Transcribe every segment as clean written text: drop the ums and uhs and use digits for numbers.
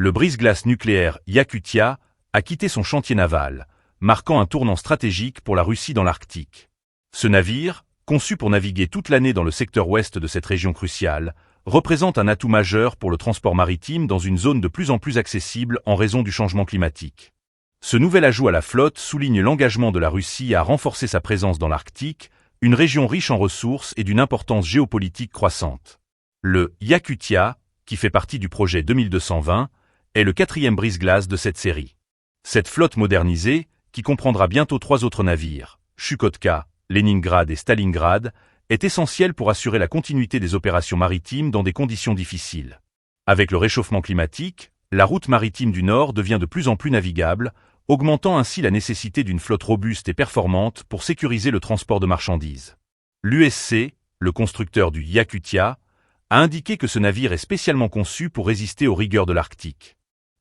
Le brise-glace nucléaire Yakutia a quitté son chantier naval, marquant un tournant stratégique pour la Russie dans l'Arctique. Ce navire, conçu pour naviguer toute l'année dans le secteur ouest de cette région cruciale, représente un atout majeur pour le transport maritime dans une zone de plus en plus accessible en raison du changement climatique. Ce nouvel ajout à la flotte souligne l'engagement de la Russie à renforcer sa présence dans l'Arctique, une région riche en ressources et d'une importance géopolitique croissante. Le Yakutia, qui fait partie du projet 2220, est le 4e brise-glace de cette série. Cette flotte modernisée, qui comprendra bientôt 3 autres navires, Chukotka, Leningrad et Stalingrad, est essentielle pour assurer la continuité des opérations maritimes dans des conditions difficiles. Avec le réchauffement climatique, la route maritime du Nord devient de plus en plus navigable, augmentant ainsi la nécessité d'une flotte robuste et performante pour sécuriser le transport de marchandises. L'USC, le constructeur du Yakutia, a indiqué que ce navire est spécialement conçu pour résister aux rigueurs de l'Arctique.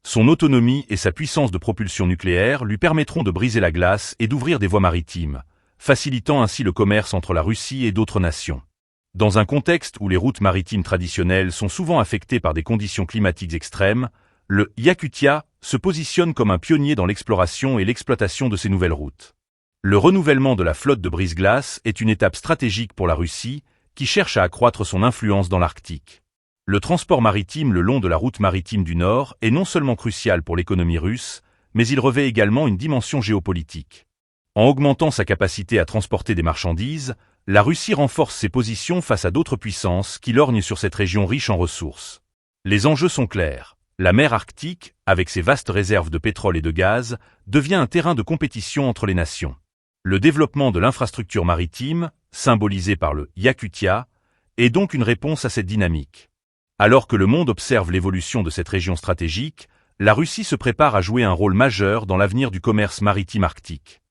Son autonomie et sa puissance de propulsion nucléaire lui permettront de briser la glace et d'ouvrir des voies maritimes, facilitant ainsi le commerce entre la Russie et d'autres nations. Dans un contexte où les routes maritimes traditionnelles sont souvent affectées par des conditions climatiques extrêmes, le Yakutia se positionne comme un pionnier dans l'exploration et l'exploitation de ces nouvelles routes. Le renouvellement de la flotte de brise-glace est une étape stratégique pour la Russie, qui cherche à accroître son influence dans l'Arctique. Le transport maritime le long de la route maritime du Nord est non seulement crucial pour l'économie russe, mais il revêt également une dimension géopolitique. En augmentant sa capacité à transporter des marchandises, la Russie renforce ses positions face à d'autres puissances qui lorgnent sur cette région riche en ressources. Les enjeux sont clairs. La mer Arctique, avec ses vastes réserves de pétrole et de gaz, devient un terrain de compétition entre les nations. Le développement de l'infrastructure maritime, symbolisé par le Yakutia, est donc une réponse à cette dynamique. Alors que le monde observe l'évolution de cette région stratégique, la Russie se prépare à jouer un rôle majeur dans l'avenir du commerce maritime arctique.